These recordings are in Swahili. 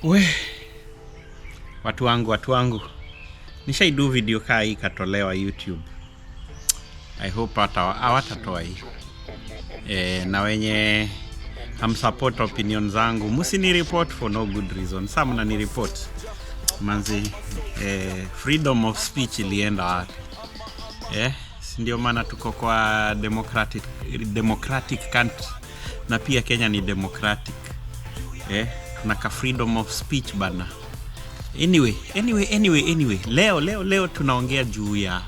We, watu wangu. Nishaidu video kaa hii katolewa YouTube. I hope hawatatoa hii. Na wenye support opinion zangu, musini report for no good reason. Some mnani report. Manzi, freedom of speech ilienda wapi? Ndio maana tuko kwa democratic country. Na pia Kenya ni democratic. Tunaka freedom of speech bana. Anyway. Leo tunaongea juu ya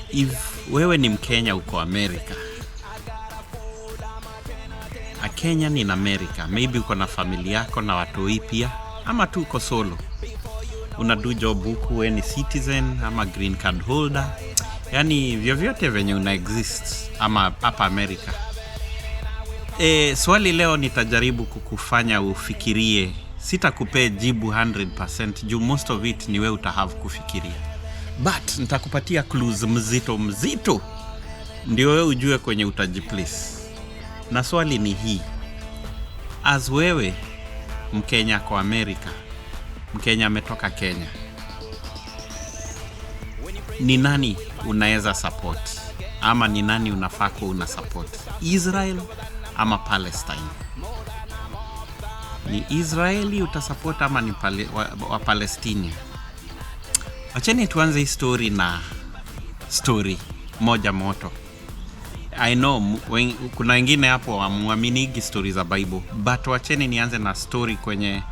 if wewe ni Mkenya uko America. A Kenyan in America. Maybe uko na familia yako na watoi pia, ama tu uko solo. Unadu job huku, wewe ni citizen ama green card holder. Yani vyovyote venye una exist ama hapa America. Swali leo nitajaribu kukufanya ufikirie. Sitakupe jibu 100% juu most of it ni wewe utahave kufikiria. But nitakupatia clues mzito ndio wewe ujue kwenye utajiplace. Na swali ni hii. As wewe Mkenya kwa America, Mkenya ametoka Kenya, ni nani unaweza support? Ama ni nani unafaa kuwa una support? Israel ama Palestine? Ni Israeli utasupport ama ni wa Palestinian? Wacheni tuanze story na story moja moto. I know kuna wengine hapo wamuaminigi stories za Bible, but wacheni nianze na story kwenye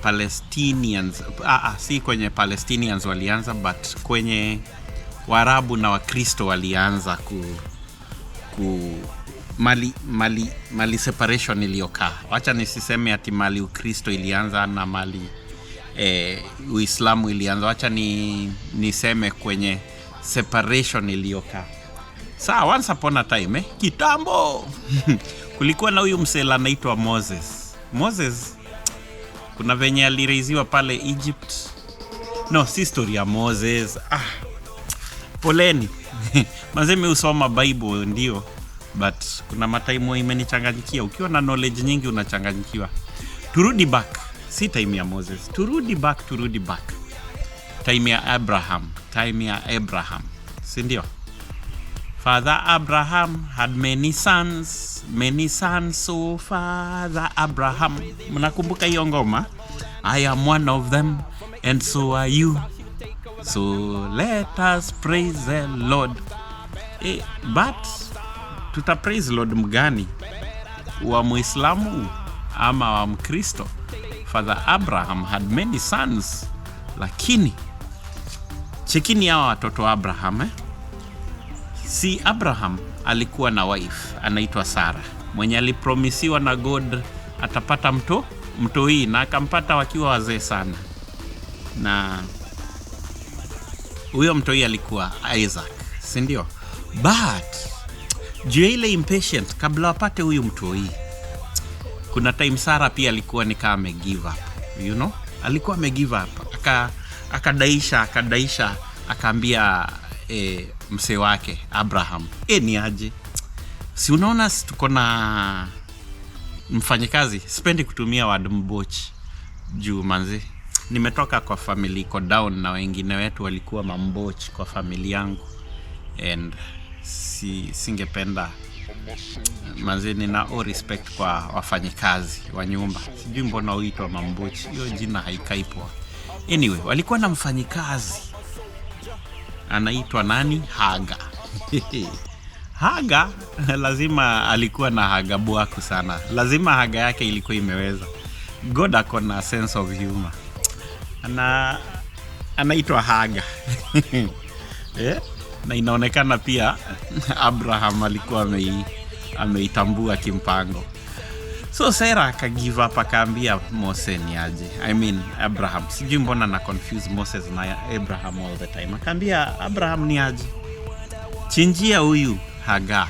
Palestinians. Si kwenye Palestinians walianza, but kwenye Waarabu na Wakristo walianza mali separation iliyokaa. Wacha nisiseme ati mali Ukristo ilianza na mali Uislamu ilianza. Wacha niseme kwenye separation iliyokaa. Once upon a time, kitambo kulikuwa na huyu msela anaitwa Moses. Kuna venye alireiziwa pale Egypt. No, si story ya Moses. Poleni. Mazeme usoma Bible ndio, but kuna mataimu imenichanganyikia. Ukiwa na knowledge nyingi unachanganyikiwa. Turudi back. Si time ya Moses. Turudi back. Time ya Abraham. Si ndio? Father Abraham had many sons, so Father Abraham. Mnakumbuka hiyo ngoma? I am one of them and so are you. So let us praise the Lord. But tuta praise Lord mgani? Wa Muislamu ama wa Mkristo? Father Abraham had many sons, lakini chekini hawa watoto wa Abraham. Si Abraham alikuwa na wife anaitwa Sarah, mwenye alipromisiwa na God atapata mtoi, na akampata wakiwa wazee sana. Na huyo mtoi alikuwa Isaac, si ndio? But juu ile impatient kabla wapate huyu mtoi, kuna time Sarah pia alikuwa ni kama ame give up, you know? Alikuwa ame give up, akadaisha akaambia mse wake Abraham, ni aje, si unaona tuko na mfanyikazi, sipendi kutumia word mbochi juu manzi nimetoka kwa family iko down, na wengine wetu walikuwa mambochi kwa family yangu, and singependa manzi, nina all respect kwa wafanyikazi wa nyumba, sijui mbona huitwa mambochi, hiyo jina haikai poa. Anyway, walikuwa na mfanyikazi anaitwa nani? Haga. Haga lazima alikuwa na haga bwaku sana. Lazima haga yake ilikuwa imeweza. God akona sense of humor. Anaitwa Haga. Na inaonekana pia Abraham alikuwa ameitambua kimpango. So Sarah aka give up, akaambia Moses ni aje. Abraham. Sijui mbona na confuse Moses na Abraham all the time. Akaambia Abraham ni aje, chinjia huyu Haga.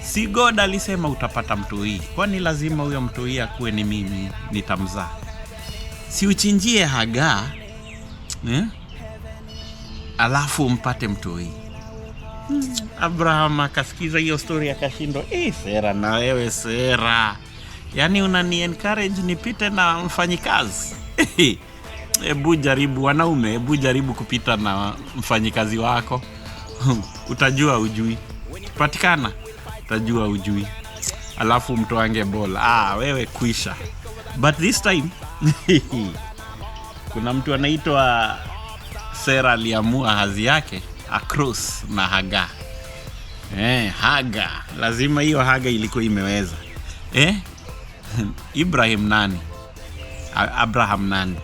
Si God alisema utapata mtoi? Kwani lazima huyo mtoi akuwe ni mimi nitamzaa? Si uchinjie Haga, alafu mpate mtoi. Abraham akasikiza hiyo story akashindwa. Sarah, na wewe Sarah, Yani unani encourage nipite na mfanyikazi? Ebu jaribu wanaume, ebu jaribu kupita na mfanyikazi wako. Utajua ujui. Patikana, utajua ujui. Alafu mtoange bola. Wewe kuisha. But this time kuna mtu anaitwa Sarah aliamua hazi yake across na Haga. Haga. Lazima hiyo Haga ilikuwa imeweza. Abraham nani?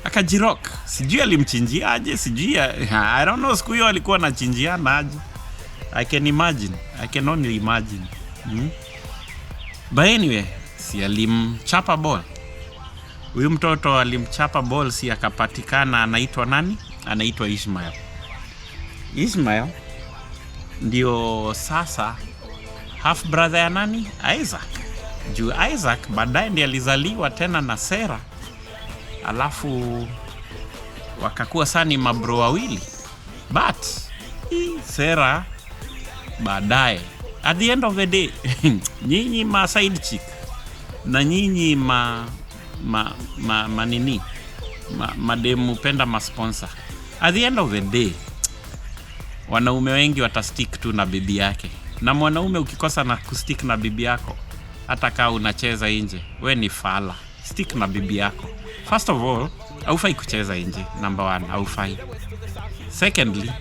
Akajirok. Sijui alimchinjia aje, sijui. I don't know, siku hiyo alikuwa anachinjiana aje. I can only imagine. But anyway, si alimchapa ball. Huyu mtoto alimchapa ball, si akapatikana anaitwa nani? Anaitwa Ishmael ndio sasa half brother ya nani? Isaac. Juu Isaac baadaye ndiye alizaliwa tena na Sarah. Alafu wakakuwa sani mabro wawili. But Sarah baadaye, at the end of the day, nyinyi ma side chick na nyinyi mademu penda ma sponsor. At the end of the day, wanaume wengi watastick tu na bibi yake. Na mwanaume ukikosa na kustick na bibi yako, hata kama unacheza nje, we ni fala. Stick na bibi yako. First of all, haufai kucheza nje. Number 1, haufai. Secondly,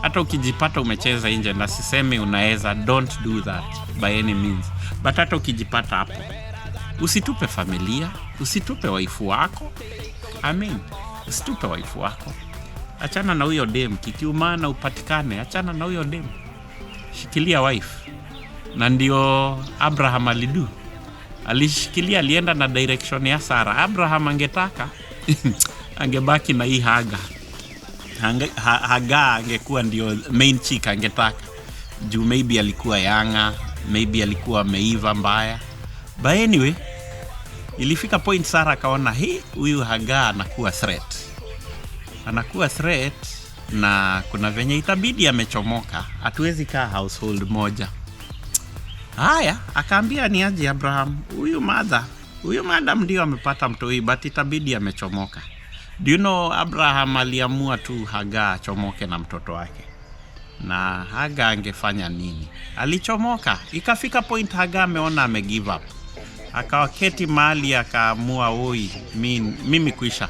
hata ukijipata umecheza nje, na sisemi unaeza, don't do that by any means. But hata ukijipata hapo, usitupe familia, usitupe waifu wako. Usitupe waifu wako. Achana na huyo dem, kikiumana upatikane, achana na huyo dem. Shikilia wife. Na ndio Abraham alidu. Alishikilia, alienda na direction ya Sarah. Abraham angetaka angebaki na hii Haga. Haga angekuwa ndio main chick angetaka. Juu maybe alikuwa yanga, maybe alikuwa ameiva mbaya. But anyway, ilifika point Sarah akaona huyu Haga anakuwa threat. Na kuna venye itabidi amechomoka. Hatuwezi kaa household moja. Haya, akaambia ni aje Abraham, huyu madam ndio amepata mtoi, but itabidi amechomoka. Do you know Abraham aliamua tu Haga chomoke na mtoto wake. Na Haga angefanya nini? Alichomoka. Ikafika point Haga ameona amegive up. Akawaketi mahali akaamua mimi kuisha.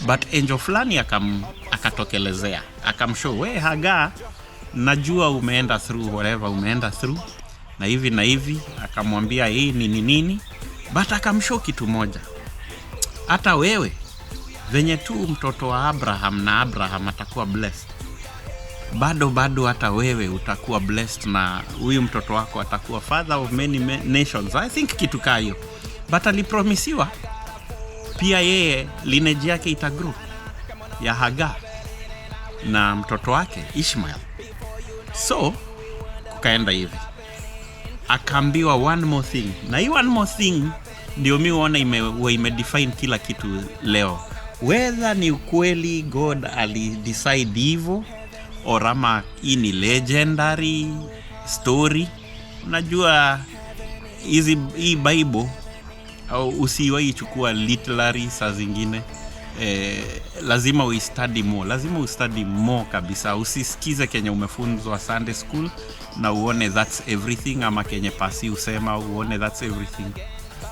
But angel fulani akatokelezea. Akamshow, we Haga, najua umeenda through whatever umeenda through. Na hivi akamwambia hii nini. But akamshow kitu moja. Hata wewe venye tu mtoto wa Abraham atakuwa blessed. Bado hata wewe utakuwa blessed, na huyu mtoto wako atakuwa father of many nations. I think kitu kayo. But alipromisiwa pia yeye lineage yake itagrow ya Haga na mtoto wake Ishmael. So kukaenda hivi. Akaambiwa one more thing. Na hii one more thing ndio mimi huona imedefine kila kitu leo. Whether ni ukweli God alidecide hivyo, or ama hii ni legendary story. Unajua hii Bible au usiwahi chukua literary saa zingine. Lazima uistudy more kabisa. Usisikize kenye umefunzwa Sunday school na uone that's everything, ama kenye pasi usema uone that's everything.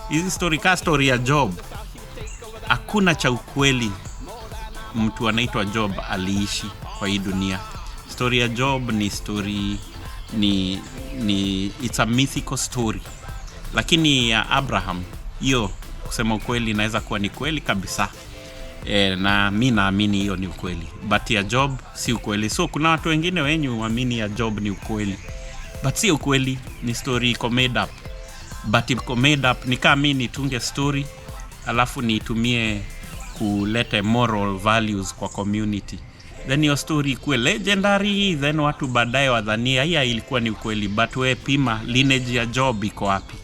Hizi story ya Job, hakuna cha ukweli mtu anaitwa Job aliishi kwa hii dunia. Story ya Job ni story ni it's a mythical story. Lakini ya Abraham, hiyo kusema ukweli inaweza kuwa ni kweli kabisa. Na mimi naamini hiyo ni ukweli. But ya Job si ukweli. So kuna watu wengine wenye huamini ya Job ni ukweli, but si ukweli, ni story iko made up. But iko made up, nika mimi nitunge story alafu niitumie kuleta moral values kwa community, then your story ikuwe legendary, then watu baadaye wadhania hii ilikuwa ni ukweli. But we pima lineage ya Job iko wapi?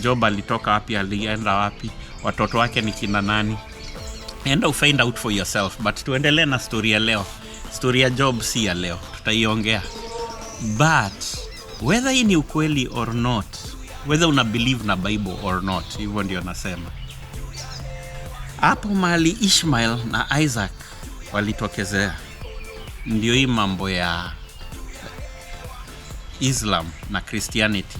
Job alitoka wapi? Alienda wapi? Watoto wake ni kina nani? Enda find out for yourself. But tuendelee na story ya leo. Story ya Job si ya leo, tutaiongea. But whether hii ni ukweli or not, whether una believe na Bible or not. Hivyo ndio nasema. Hapo mahali Ishmael na Isaac walitokezea, ndio hii mambo ya Islam na Christianity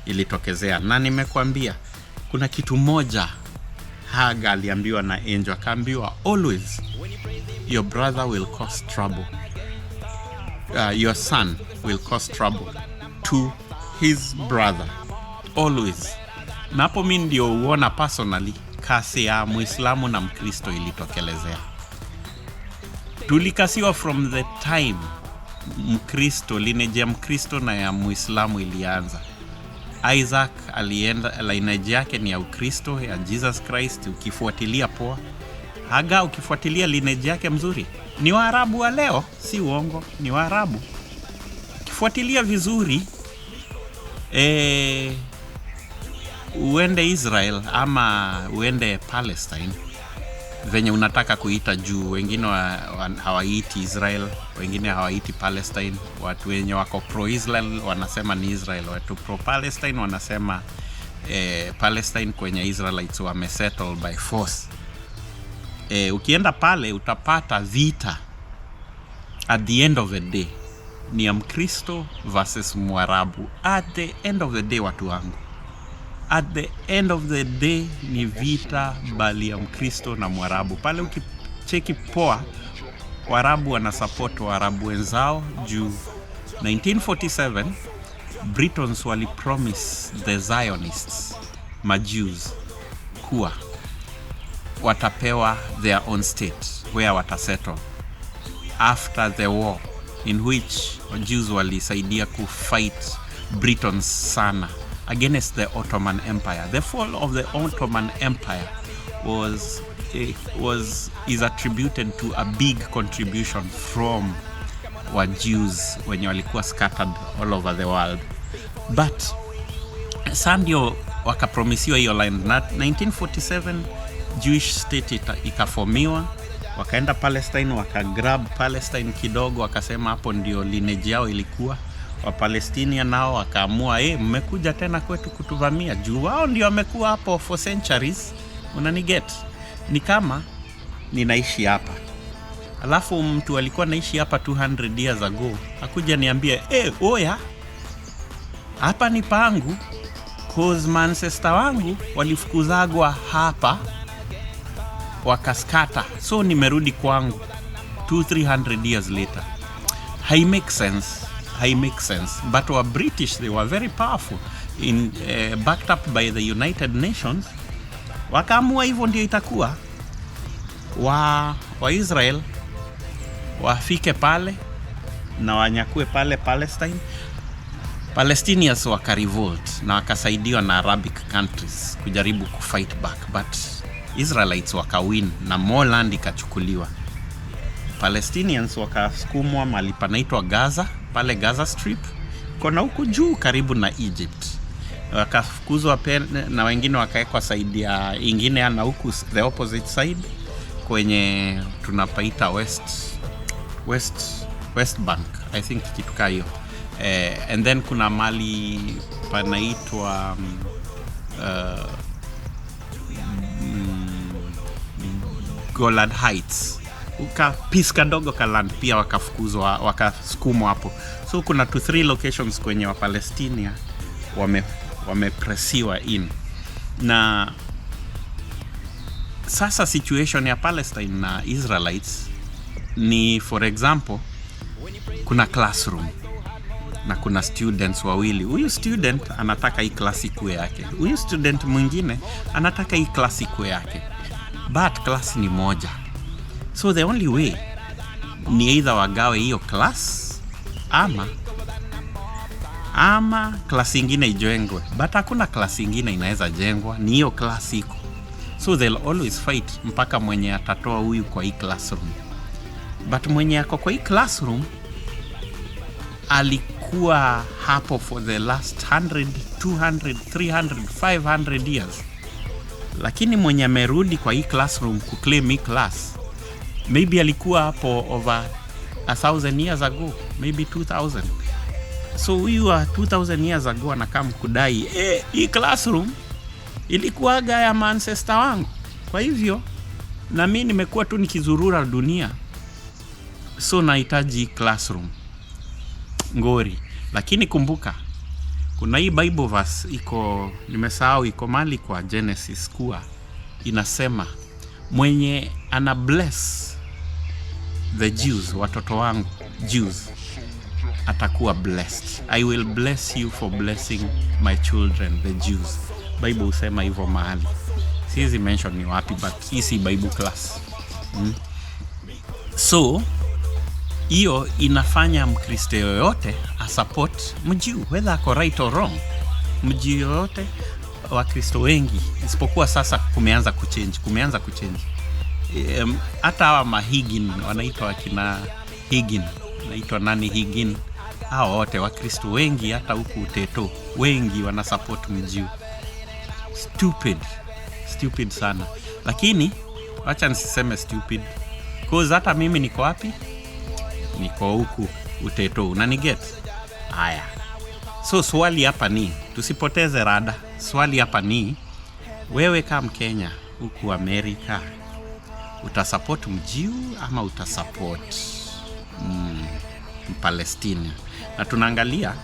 ilitokezea. Na nimekuambia kuna kitu moja Hagar aliambiwa na angel, akaambiwa always your brother will cause trouble, your son will cause trouble to his brother always. Na hapo mimi ndio uona personally kasi ya Muislamu na Mkristo ilitokelezea. Tulikasiwa from the time Mkristo, lineage ya Mkristo na ya Muislamu ilianza. Isaac alienda, lineage yake ni ya Ukristo, ya Jesus Christ. Ukifuatilia poa. Hagar ukifuatilia lineage yake mzuri ni Waarabu wa leo, si uongo, ni Waarabu. Ukifuatilia vizuri uende Israel ama uende Palestine, venye unataka kuita juu, wengine hawaiti Israel, wengine hawaiti Palestine. Watu wenye wako pro-Israel wanasema ni Israel, watu pro-Palestine wanasema Palestine kwenye Israelites wamesettle by force. Ukienda pale utapata vita at the end of the day ni ya Mkristo versus Mwarabu. At the end of the day, watu wangu, at the end of the day ni vita bali ya Mkristo na Mwarabu. Pale ukicheki poa, Waarabu wanasupport Waarabu wenzao juu 1947 Britons wali promise the Zionists, Jews, kuwa watapewa their own state where watasettle after the war, in which Jews walisaidia kufight Britons sana against the Ottoman Empire. The fall of the Ottoman Empire is attributed to a big contribution from Jews wenye walikuwa scattered all over the world. But sandio wakapromisiwa hiyo line. 1947 Jewish state ikaformiwa, wakaenda Palestine, wakagrab Palestine kidogo, wakasema hapo ndio lineage yao ilikuwa. Wa Palestinian nao wakaamua mmekuja tena kwetu kutuvamia, juu wao ndio wamekuwa hapo for centuries. Unaniget? Ni kama ninaishi hapa, alafu mtu alikuwa naishi hapa 200 years ago akuja niambie oya, hapa ni pangu, cause ancestor wangu walifukuzagwa hapa wakaskata, so nimerudi kwangu 200-300 years later. Hai make sense. But our British, they were very powerful, in backed up by the United Nations. Wakaamua hivyo ndio itakuwa. Wa Israel wafike pale na wanyakue pale Palestine. Palestinians wakarevolt na wakasaidiwa na Arabic countries kujaribu kufight back, but Israelites wakawin na more land ikachukuliwa. Palestinians wakasukumwa mahali panaitwa Gaza, pale Gaza Strip, kona huku juu karibu na Egypt. Wakafukuzwa na wengine wakaekwa side ya ingine na huku the opposite side kwenye tunapaita West Bank, I think kitu kama hiyo. And then kuna mali panaitwa Golan Heights, piska dogo kaland pia wakafukuzwa, wakasukumwa hapo. So kuna 2-3 locations kwenye wa Palestina wamepresiwa in. Na sasa situation ya Palestine na Israelites ni, for example, kuna classroom na kuna students wawili. Huyu student anataka hii klasi kuwe yake, huyu student mwingine anataka hii klasi kuwe yake, but klasi ni moja. So the only way ni either wagawe hiyo class ama klasi ingine ijengwe, but hakuna klasi ingine inaweza jengwa, ni hiyo klasi iko. So they'll always fight mpaka mwenye atatoa huyu kwa hii classroom. But mwenye ako kwa hii classroom alikuwa hapo for the last 100, 200, 300, 500 years. Lakini mwenye amerudi kwa hii classroom kuclaim hii class, maybe alikuwa hapo over 1,000 years ago, maybe 2,000. So huyu wa 2000 years ago anakam kudai hii classroom ilikuwaga ya ancestor wangu. Kwa hivyo na mimi nimekuwa tu nikizurura dunia, so nahitaji classroom. Ngori. Lakini kumbuka, kuna hii Bible verse iko, nimesahau iko mali kwa Genesis kuwa inasema mwenye ana bless the Jews, watoto wangu Jews, atakuwa blessed. I will bless you for blessing my children the Jews. Bible usema hivyo mahali. Siwezi mention ni wapi, but hii si Bible class. So hiyo inafanya Mkristo yoyote asupport Mjiu, whether ako right or wrong. Mjiu yoyote, Wakristo wengi, isipokuwa sasa kumeanza kuchange. Hata hawa mahigin wanaitwa wakina Higin, wanaitwa nani Higin, hao wote Wakristo wengi hata huku Teto wengi wana support Mjiu. Stupid sana. Lakini wacha nisiseme stupid, cause hata mimi niko wapi? Niko huku Uteto, unaniget? Haya. So swali hapa ni, tusipoteze rada. Swali hapa ni, wewe kama Mkenya huku Amerika, utasupport Mjiu ama utasupport Palestina? Na tunaangalia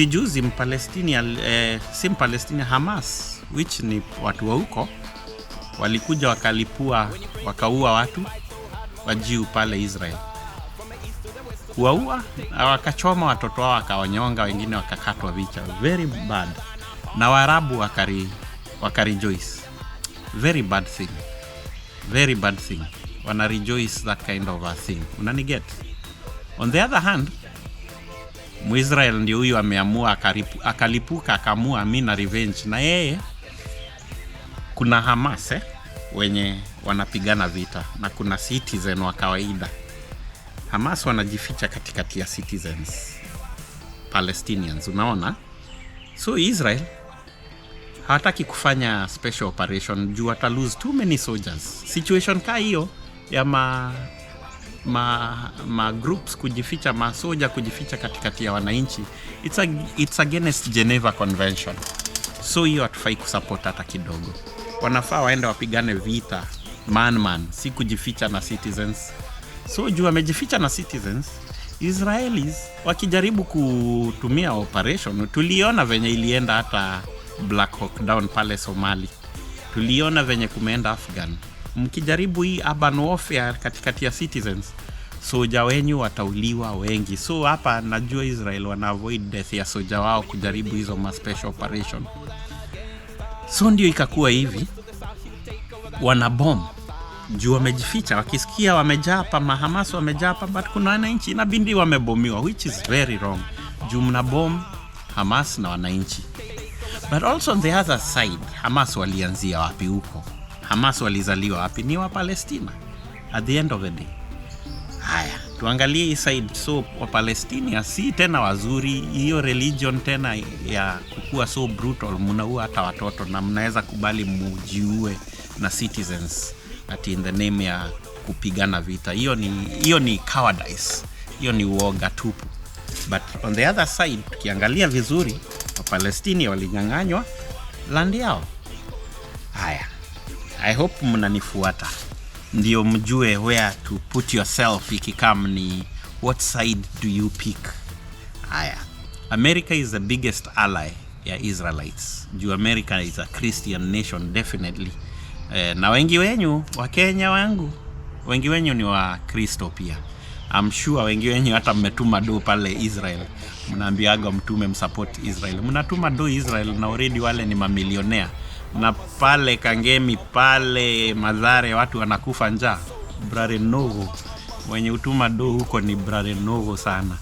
juzi Mpalestina, si Mpalestina, Hamas, which ni watu wa huko, walikuja wakalipua, wakaua watu Wajiu pale Israel. Kuwaua, wakachoma watoto wao, wakawanyonga, wengine wakakatwa vichwa. Very bad. Na Waarabu wakarejoice. Very bad thing. Wana rejoice that kind of a thing. Unaniget? On the other hand, Muisrael ndio huyu ameamua akalipuka, akamua mina revenge. Na yeye kuna Hamas wenye wanapigana vita, na kuna citizen wa kawaida. Hamas wanajificha katikati ya citizens Palestinians, unaona? So Israel hawataki kufanya special operation juu ata lose too many soldiers. Situation kaa hiyo ya ma groups kujificha, masoja kujificha katikati ya wananchi, it's against Geneva Convention. So hiyo hatufai kusupport hata kidogo. Wanafaa waende wapigane vita man, si kujificha na citizens. So juu wamejificha na citizens, Israelis wakijaribu kutumia operation, tuliona venye ilienda hata Black Hawk Down pale Somali. Tuliona venye kumeenda Afghan. Mkijaribu hii urban warfare katikati ya citizens, soja wenyu watauliwa wengi. So hapa najua Israel wana avoid death ya soja wao kujaribu hizo special operation. So ndio ikakuwa hivi, wana bomb juu wamejificha, wakisikia wamejapa, Hamas wamejapa, but kuna wananchi inabindi wamebomiwa, which is very wrong. Juu mna bomb Hamas na wananchi. But also on the other side, Hamas walianzia wapi huko? Hamas walizaliwa wapi? Ni wa Palestina at the end of the day. Haya, tuangalie hii side. So wa Palestina si tena wazuri, hiyo religion tena ya kukua so brutal, mnaua hata watoto na mnaweza kubali mujiue na citizens ati in the name ya kupigana vita. Hiyo ni cowardice. Hiyo ni uoga tupu. But on the other side, tukiangalia vizuri, wa Palestina walinyang'anywa land yao. Haya, I hope mnanifuata ndio mjue where to put yourself ikikam ni what side do you pick. Haya, America is the biggest ally ya Israelites. Juu America is a Christian nation definitely. Na wengi wenyu wa Kenya wangu, wengi wenyu ni wa Kristo pia. I'm sure wengi wenyu hata mmetuma do pale Israel. Mnaambiaga mtume msupport Israel. Mnatuma do Israel na already wale ni mamilionea. Na pale Kangemi, pale Madhare watu wanakufa njaa. Brare Novo. Wenye utuma do huko ni Brare Novo sana.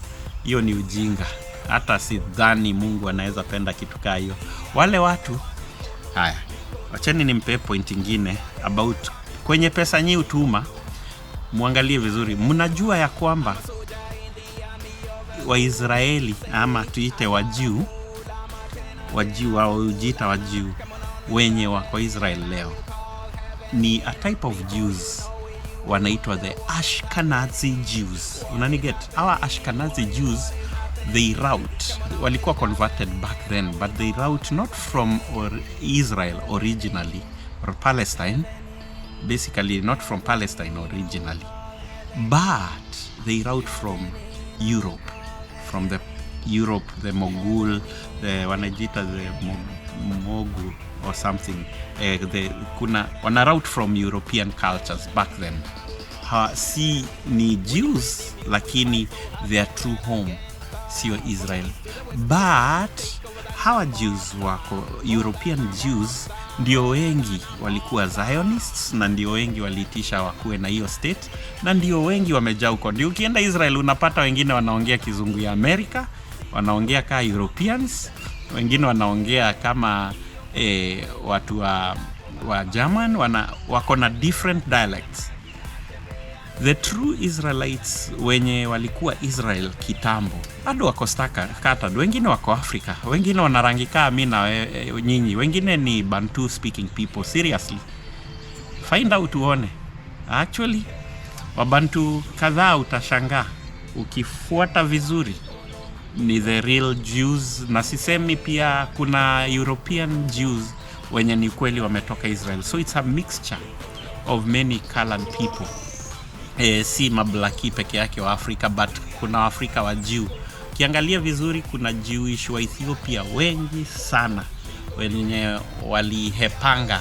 Hiyo ni ujinga. Hata sidhani Mungu anaweza penda kitu kaa hiyo. Wale watu, haya, wacheni nimpe point ingine about kwenye pesa nyi utuma. Muangalie vizuri. Mnajua ya kwamba Waisraeli ama tuite Wajiu wao ujiita Wajiu wenye wako Israel leo ni a type of Jews wanaitwa the Ashkenazi Jews. Unaniget? Our Ashkenazi Jews, they route, walikuwa converted back then, but they route not from Israel originally or Palestine, basically not from Palestine originally, but they route from Europe, from the Mogul, the wanajita the Mogul or something. Wana route from European cultures back then. Si ni Jews, lakini their true home sio Israel. But hawa Jews wako, European Jews, ndio wengi walikuwa Zionists, na ndio wengi walitisha wakuwe na hiyo state, na ndio wengi wamejaa huko. Ndio ukienda Israel unapata wengine wanaongea kizungu ya Amerika, wanaongea kama Europeans, wengine wanaongea kama watu wa German, wako na different dialects. The true Israelites wenye walikuwa Israel kitambo bado wako scattered. Wengine wako Afrika, wengine wana rangi kama mimi na nyinyi, wengine ni Bantu speaking people. Seriously, find out uone. Actually Wabantu kadhaa utashangaa ukifuata vizuri ni the real Jews, na sisemi pia kuna European Jews wenye ni kweli wametoka Israel. So it's a mixture of many colored people. Si mablaki peke yake wa Afrika, but kuna Afrika wa Jew. Kiangalia vizuri kuna Jewish wa Ethiopia wengi sana wenye walihepanga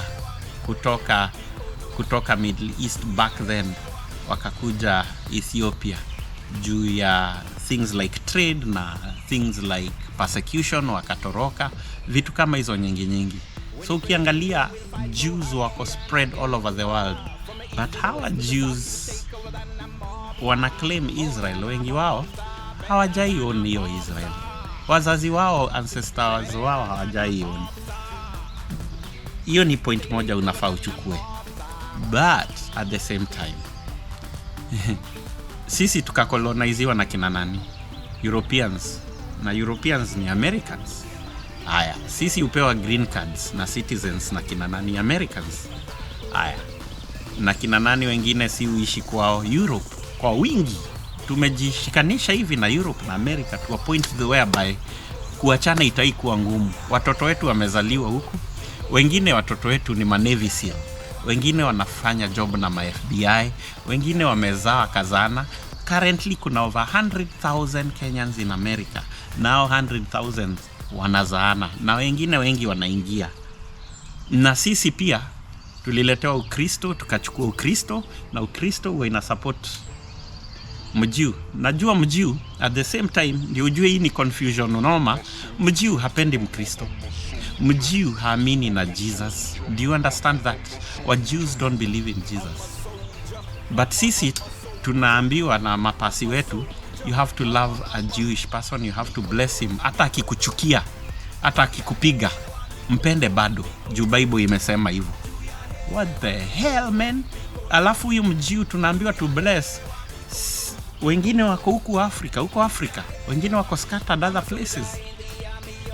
kutoka Middle East back then wakakuja Ethiopia juu ya things like trade na things like persecution, wakatoroka vitu kama hizo nyingi. So ukiangalia Jews wako spread all over the world, but hawa Jews wana claim Israel. Wengi wao hawajaiona hiyo Israel, wazazi wao, ancestors wao hawajaiona. Hiyo ni point moja unafaa uchukue. But at the same time sisi tukakoloniziwa na kina nani? Europeans, na Europeans ni Americans. Haya, sisi upewa green cards na citizens na kina nani? Americans. Haya, na kina nani wengine si uishi kwao? Europe kwa wingi. Tumejishikanisha hivi na Europe na America to a point whereby kuachana itaikuwa ngumu. Watoto wetu wamezaliwa huku, wengine watoto wetu ni Navy SEAL, wengine wanafanya job na FBI, wengine wamezaa kazana. Currently kuna over 100,000 Kenyans in America. Now 100,000 wanazaana, na wengine wengi wanaingia. Na sisi pia tuliletewa Ukristo, tukachukua Ukristo, na Ukristo huwa ina support Mjiu. Najua Mjiu at the same time ndio ujue hii ni confusion unoma. Mjiu hapendi Mkristo. Mjiu haamini na Jesus. Do you understand that? What Jews don't believe in Jesus. But sisi tunaambiwa na mapasi wetu, you have to love a Jewish person, you have to bless him. Hata akikuchukia, hata akikupiga, mpende bado. Juu Bible imesema hivyo. What the hell, man? Alafu huyu Mjiu tunaambiwa to bless. Wengine wako huko Afrika, wengine wako scattered other places.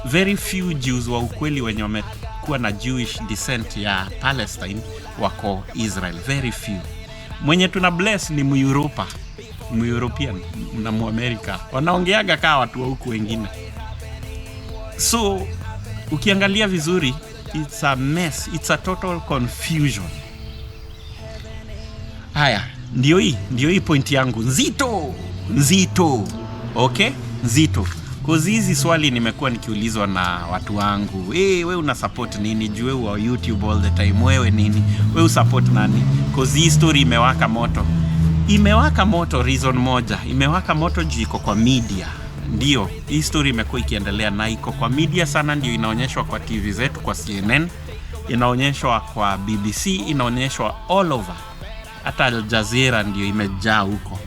Very few Jews wa ukweli wenye wamekuwa na Jewish descent ya Palestine wako Israel, very few. Mwenye tuna bless ni Mu-European na Mu-America, wanaongeaga kama watu wa huko wengine. So ukiangalia vizuri, it's a mess, it's a total confusion. Haya, ndio hii point yangu nzito. Okay, nzito. Cause hizi swali nimekuwa nikiulizwa na watu wangu. Wewe una support nini? Juu wewe wa YouTube all the time, wewe nini? Wewe usupport nani? Cause hii story imewaka moto. Reason moja, imewaka moto juu iko kwa media. Ndio, hii story imekuwa ikiendelea na iko kwa media sana, ndio inaonyeshwa kwa TV zetu, kwa CNN, inaonyeshwa kwa BBC, inaonyeshwa all over. Hata Al Jazeera ndio imejaa huko.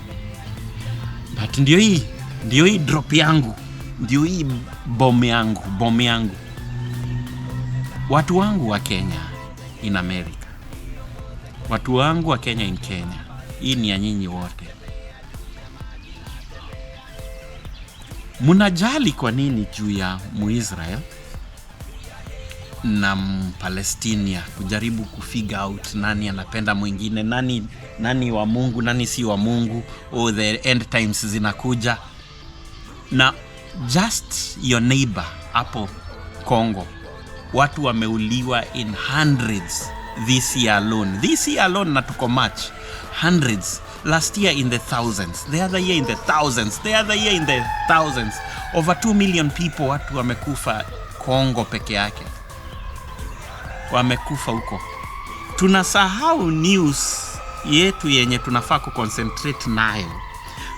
But ndio hii drop yangu. Ndio hii bomb yangu. Watu wangu wa Kenya in America. Watu wangu wa Kenya in Kenya. Hii ni ya nyinyi wote. Munajali kwa nini juu ya Mu-Israel? na Palestina, kujaribu kufigure out nani anapenda mwingine, nani wa Mungu, nani si wa Mungu, the end times zinakuja. Na just your neighbor hapo Congo, watu wameuliwa in hundreds this year alone, na tuko March. Hundreds. Last year in the thousands, the other year in the thousands, the other year in the thousands. Over 2 million people watu wamekufa Congo peke yake, wamekufa huko. Tunasahau news yetu yenye tunafaa kuconcentrate nayo.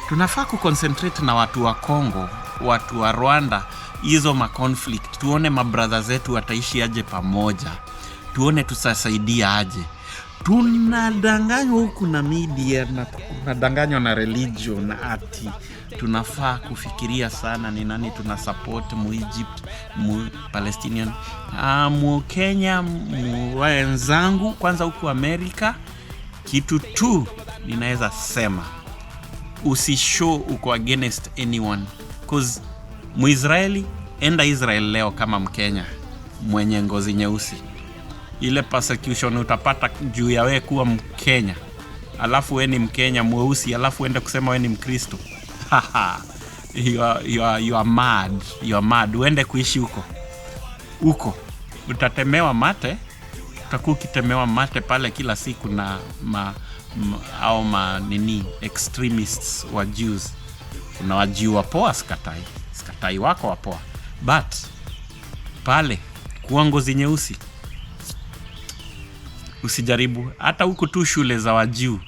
Tunafaa kuconcentrate na watu wa Congo, watu wa Rwanda, hizo conflict. Tuone mabrother zetu wataishi aje pamoja, tuone tutasaidia aje. Tunadanganywa huku na media, na tunadanganywa na religion, na ati tunafaa kufikiria sana ni nani tunasupport, mu Egypt, mu Palestinian, mu Kenya, mu wenzangu. Kwanza huku Amerika, kitu tu ninaweza sema, usishow uko against anyone, cause mu Israeli, enda Israel leo kama Mkenya mwenye ngozi nyeusi, ile persecution utapata juu ya wewe kuwa Mkenya, alafu wewe ni Mkenya mweusi, alafu uende kusema wewe ni Mkristo. You are mad. You are mad. Uende kuishi huko utatemewa mate, utakuwa ukitemewa mate pale kila siku na au extremists wa Jews. Kuna wajiu wapoa, skatai wako wapoa, but pale kuwa ngozi nyeusi usijaribu. Hata huko tu shule za wajiu,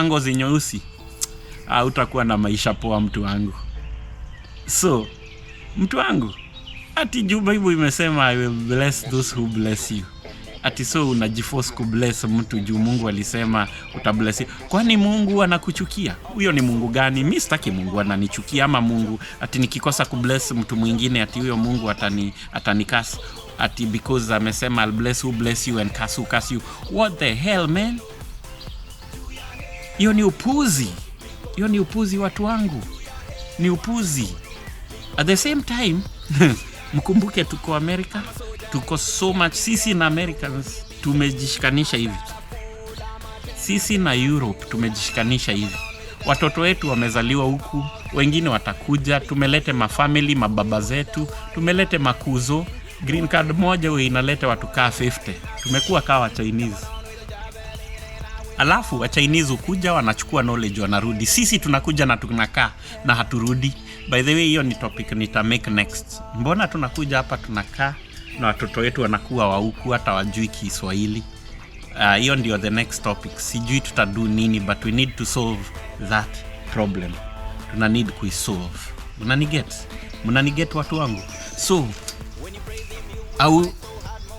ngozi nyeusi, utakuwa na maisha poa mtu wangu. So mtu wangu, ati juu Bible imesema I will bless those who bless you. Ati so unajiforce kubless mtu juu Mungu alisema utabless. Kwani Mungu anakuchukia? Huyo ni Mungu gani? Mimi sitaki Mungu ananichukia, ama Mungu ati nikikosa kubless mtu mwingine ati huyo Mungu atanikasi. Ati because amesema I'll bless who bless you and curse who curse you. What the hell, man? Hiyo ni upuzi watu wangu. Ni upuzi. At the same time, mkumbuke tuko America, tuko so much. Sisi na Americans tumejishikanisha hivi. Sisi na Europe tumejishikanisha hivi. Watoto wetu wamezaliwa huku, wengine watakuja, tumelete mafamily, mababa zetu, tumelete makuzo. Green card moja we inaleta watu kaa 50. Tumekuwa kawa Chinese. Alafu wa Chinese ukuja, wanachukua knowledge, wanarudi. Sisi tunakuja na tunakaa na haturudi. By the way, hiyo ni topic nita make next. Mbona tunakuja hapa tunakaa na watoto wetu wanakuwa wa huku, hata wajui Kiswahili? Hiyo ndio the next topic. Sijui tutadu nini, but we need to solve that problem. Tuna need kuisolve. Mnaniget watu wangu. So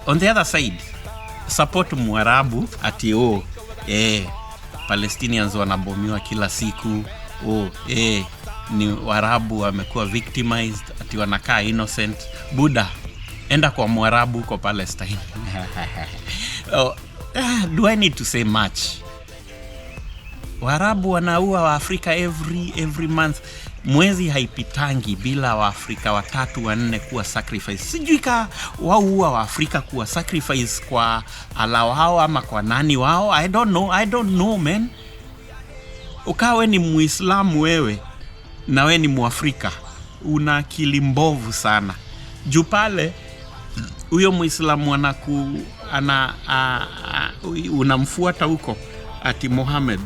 on the other side, support Mwarabu ati Palestinians wanabomiwa kila siku. Ni Waarabu wamekuwa victimized, ati wanakaa innocent. Buddha, enda kwa Mwarabu kwa Palestine. Do I need to say much? Waarabu wanaua wa Afrika every month. Mwezi haipitangi bila wa Afrika 3 4 kuwa sacrifice. Sijui ka waua wa Afrika kuwa sacrifice kwa Allah wao ama kwa nani wao. I don't know man. Ukawe ni Muislamu wewe na wewe ni Muafrika, una akili mbovu sana. Juu pale huyo Muislamu unamfuata huko ati Muhammad,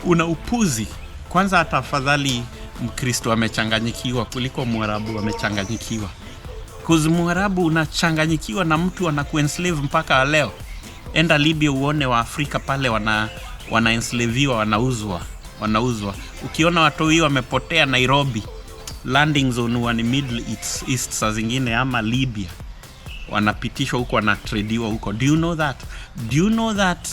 una upuzi. Kwanza atafadhali Mkristo amechanganyikiwa kuliko Mwarabu amechanganyikiwa. Cause Mwarabu unachanganyikiwa na mtu anakuenslave mpaka leo. Enda Libya uone wa Afrika pale wanaenslaviwa, wanauzwa. Ukiona watu hiyo wamepotea Nairobi, landing zone wa ni Middle East saa zingine ama Libya, wanapitishwa huko, wanatrediwa huko. Do you know that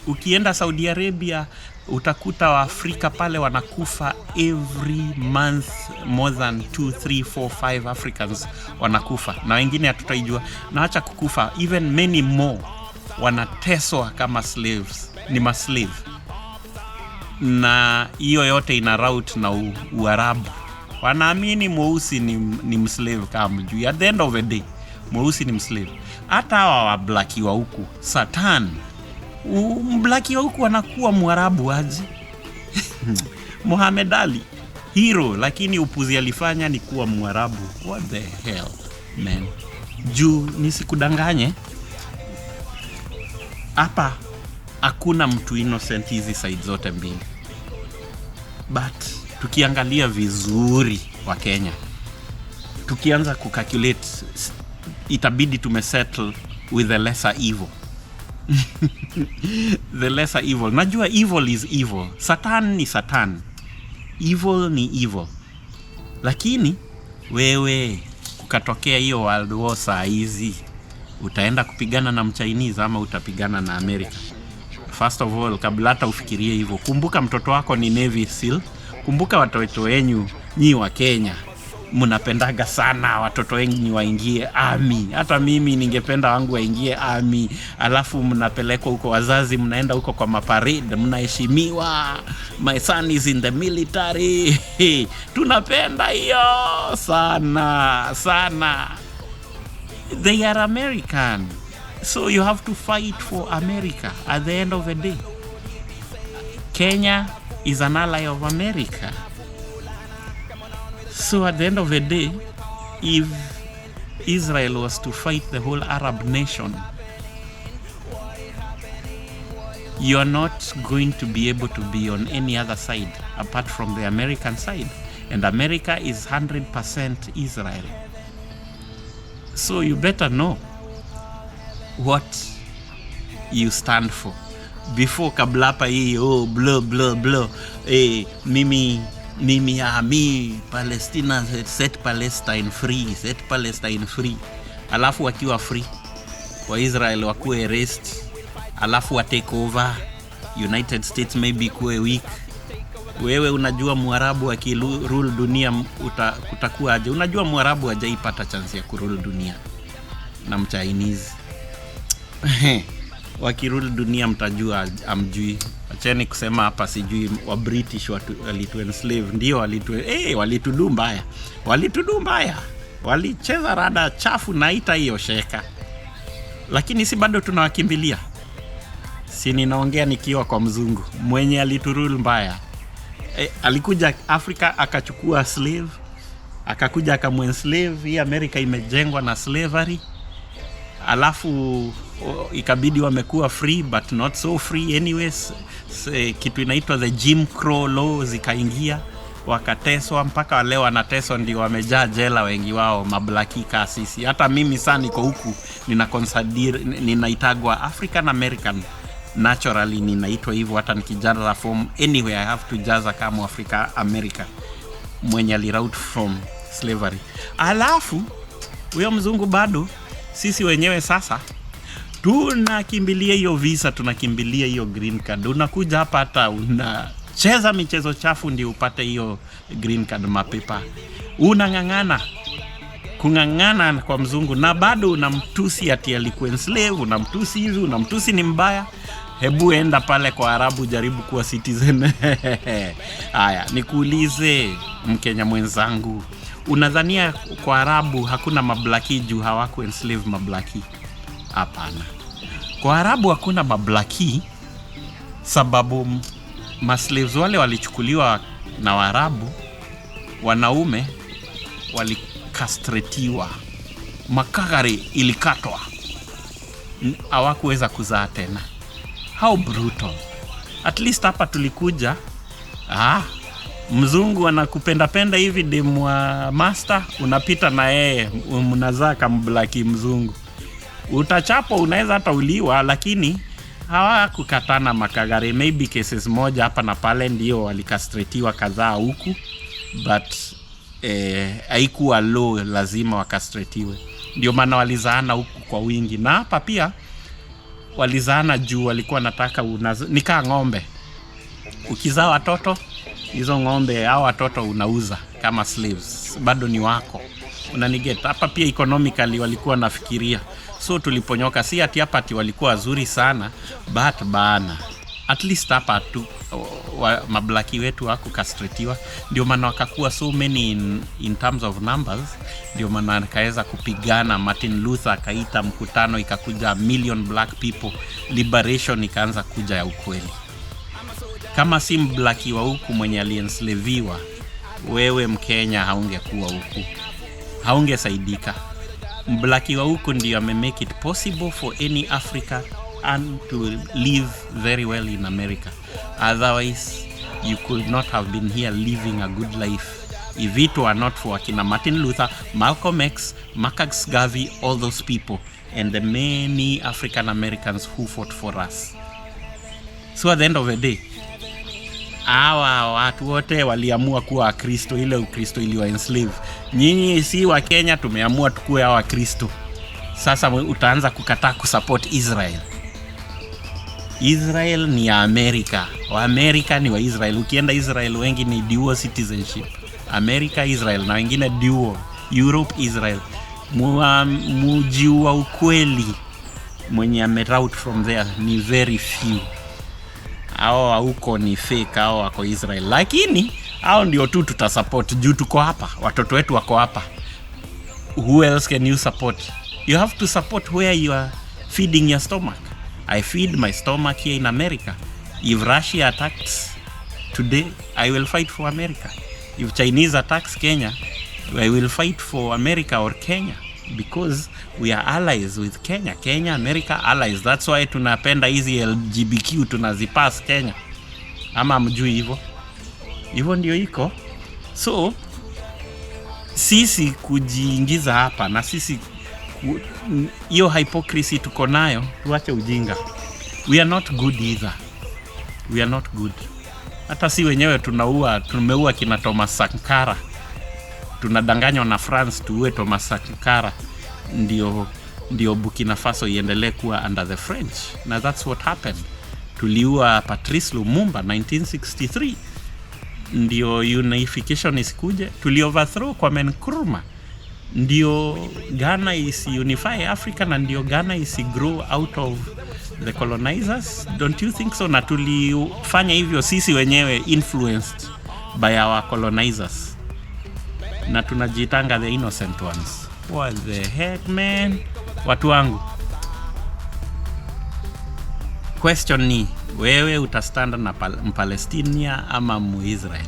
ukienda Saudi Arabia utakuta wa Afrika pale wanakufa every month, more than 2, 3, 4, 5 Africans wanakufa, na wengine hatutaijua. Na acha kukufa, even many more wanateswa kama slaves, ni maslave. Na hiyo yote ina route na Uarabu. Wanaamini mweusi ni mslave kama juu. At the end of the day, mweusi ni mslave. Hata hawa wa blaki wa huku Satan, mblaki wa huku anakuwa Mwarabu aje? Muhammad Ali hero, lakini upuzi alifanya ni kuwa Mwarabu. What the hell man? Juu nisikudanganye, hapa hakuna mtu innocent hizi side zote mbili. But tukiangalia vizuri wa Kenya, tukianza kucalculate, itabidi tumesettle with the lesser evil. The lesser evil. Najua evil is evil. Satan ni Satan. Evil ni evil. Lakini wewe kukatokea hiyo world war saa hizi, utaenda kupigana na Mchinese ama utapigana na America? First of all, kabla hata ufikirie hivyo, kumbuka mtoto wako ni Navy SEAL. Kumbuka watoto wenyu nyi wa Kenya mnapendaga sana watoto wenyu waingie army. Hata mimi ningependa wangu waingie army. Alafu mnapelekwa huko, wazazi mnaenda huko kwa maparade, mnaheshimiwa. My son is in the military. Tunapenda hiyo sana sana. They are American, so you have to fight for America at the end of the day. Kenya is an ally of America. So at the end of the day, if Israel was to fight the whole Arab nation, you're not going to be able to be on any other side apart from the American side. And America is 100% Israel. So you better know what you stand for before kablapa hii blah blah blah. Mimi Palestina, set Palestine free. Alafu wakiwa free wa Israel wakuwe erased, alafu wa take over. United States maybe kuwe weak. Wewe unajua Mwarabu akirule dunia kutakuwa aje? Unajua Mwarabu hajaipata chance ya kurule dunia na Mchinese. Wakirule dunia mtajua amjui. Acheni kusema hapa sijui wa British walitu enslave. Ndio walitudu mbaya. Walicheza rada chafu na ita hiyo sheka. Lakini si bado tunawakimbilia. Si ninaongea nikiwa kwa mzungu mwenye aliturule mbaya. Alikuja Afrika akachukua slave, akakuja akamwenslave. Hii America imejengwa na slavery. Alafu ikabidi wamekuwa free but not so free anyways. Kitu inaitwa the Jim Crow law zikaingia, wakateswa mpaka leo wanateswa, ndio wamejaa jela wengi wao mablaki kasisi. Hata mimi sana niko huku ninaitagwa African American. Naturally ninaitwa hivyo, hata nikijaza form anyway I have to jaza kama Africa America mwenye aliroute from slavery. Alafu huyo mzungu bado, sisi wenyewe sasa tunakimbilia hiyo visa, tunakimbilia hiyo green card. Unakuja hapa hata unacheza michezo chafu ndio upate hiyo green card mapepa. Kungangana kwa mzungu na bado unamtusi ati alikuwa enslave, unamtusi hivi, unamtusi ni mbaya. Hebu enda pale kwa Arabu, jaribu kuwa citizen. Haya, nikuulize Mkenya mwenzangu, unadhania kwa Arabu hakuna mablaki juu hawaku enslave mablaki? Hapana. Kwa Arabu hakuna mablaki sababu maslaves wale walichukuliwa na Waarabu, wanaume walikastretiwa, makagari ilikatwa, hawakuweza kuzaa tena. How brutal. At least hapa tulikuja, mzungu anakupenda hivi demu wa master, unapita na yeye mnazaa kama blaki mzungu. Utachapwa, unaweza hata uliwa, lakini hawakukatana makagari. Maybe cases moja hapa na pale ndio walikastretiwa kadhaa huku, but haikuwa law lazima wakastretiwe. Ndio maana walizaana huku kwa wingi, na hapa pia walizaana juu walikuwa nataka nikaa ng'ombe. Ukizaa watoto, hizo ng'ombe au watoto unauza kama slaves, bado ni wako. Unanigeta? Hapa pia economically walikuwa nafikiria. So tuliponyoka, si ati hapa ati walikuwa wazuri sana, but bana at least hapa tu mablaki wetu wako castratiwa, ndio maana wakakuwa so many in terms of numbers, ndio maana akaweza kupigana. Martin Luther akaita mkutano, ikakuja 1 million black people, liberation ikaanza kuja ya ukweli. Kama si mblaki wa huku mwenye aliensleviwa, wewe Mkenya haungekuwa huku, haungesaidika. Mblaki wa huku ndio make it possible for any Africa and to live very well in America. Otherwise, you could not have been here living a good life if it were not for akina Martin Luther, Malcolm X, Marcus Garvey, all those people, and the many African Americans who fought for us. So at the end of the day, hawa watu wote waliamua kuwa Kristo, ile Ukristo iliwa enslave. Nyinyi si wa Kenya tumeamua tukue hawa Kristo. Sasa utaanza kukataa kusupport Israel. Israel ni ya Amerika, wa Amerika ni wa Israel. Ukienda Israel wengi ni dual citizenship, America Israel, na wengine dual Europe Israel. Muji wa ukweli mwenye ameroute from there ni very few. Hao huko ni fake, hao wako Israel. Lakini hao ndio tu tutasupport juu tuko hapa, watoto wetu wako hapa. Who else can you support? You have to support where you are feeding your stomach. I feed my stomach here in America. If Russia attacks today, I will fight for America. If Chinese attacks Kenya, I will fight for America or Kenya, because we are allies with Kenya. Kenya, America, allies. That's why tunapenda hizi LGBTQ tunazipass Kenya. Ama mjui hivyo? Hivyo ndio iko. So, sisi kujiingiza hapa na sisi hiyo hypocrisy tuko nayo, tuache ujinga. We are not good either. We are not good. Hata si wenyewe tumeua kina Thomas Sankara. Tunadanganywa na France tuue Thomas Sankara ndio Burkina Faso iendelee kuwa under the French. Na that's what happened. Tuliua Patrice Lumumba 1963. Ndio unification isikuje. Overthrow kwa Nkrumah. Ndio Ghana is unify Africa, na ndio Ghana is grow out of the colonizers. Don't you think so? Na tulifanya hivyo sisi wenyewe influenced by our colonizers. Na tunajitanga the innocent ones. What the heck, man? Watu wangu. Question ni, wewe utastanda na Palestinian ama Israel?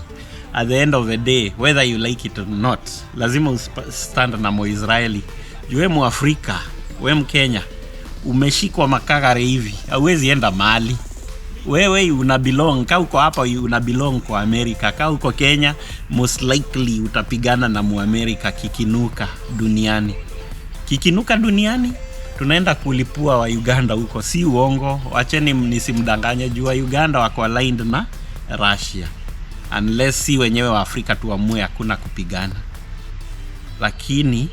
At the end of the day, whether you like it or not, lazima stand na Israeli. Wewe Muafrika, wewe Mkenya, umeshikwa makagare hivi, hauwezi enda mahali. Wewe una belong, kama uko hapa una belong kwa America. Kama uko Kenya, most likely utapigana na Muamerika kikinuka duniani. Kikinuka duniani, tunaenda kulipua wa Uganda huko, si uongo. Wacheni nisimdanganye, juu wa Uganda wako aligned na Russia. Unless si wenyewe wa Afrika tuamue hakuna kupigana. Lakini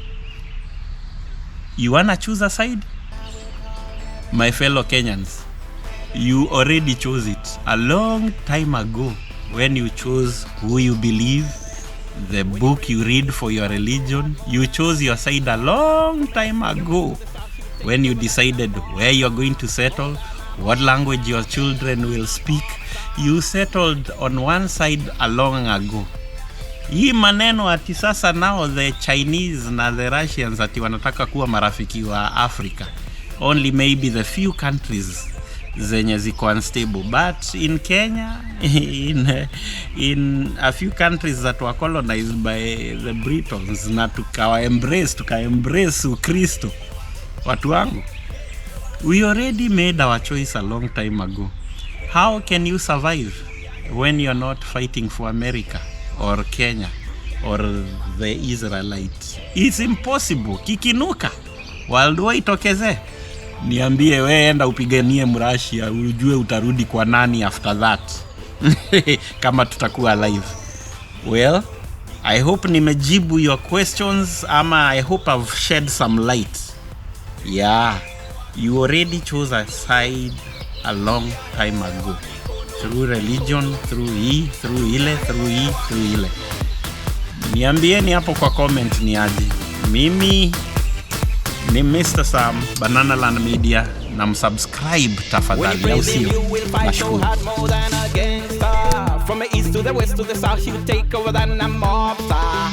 you wanna choose a side? My fellow Kenyans, you already chose it a long time ago when you chose who you believe, the book you read for your religion. You chose your side a long time ago when you decided where you are going to settle, what language your children will speak. You settled on one side a long ago. Hii maneno ati sasa now the Chinese na the Russians ati wanataka kuwa marafiki wa Africa. Only maybe the few countries zenye ziko unstable. But in Kenya, in a few countries that were colonized by the Britons, na tuka embrace Ukristo. Watu wangu, we already made our choice a long time ago. How can you survive when you're not fighting for America or Kenya or the Israelites? It's impossible. Kikinuka, world war itokeze, niambie wewe enda upiganie Mrashia, ujue utarudi kwa nani after that. Kama tutakuwa alive. Well, I hope nimejibu your questions, ama I hope I've shed some light. Yeah, you already chose a side a long time ago. Through religion, through ile. Niambieni hapo kwa comment ni aje. Mimi ni Mr. Sam, Banana Land Media. na msubscribe tafadhali, au sio? Nashukuru. From the east to the west to the south, you take over than a mob star.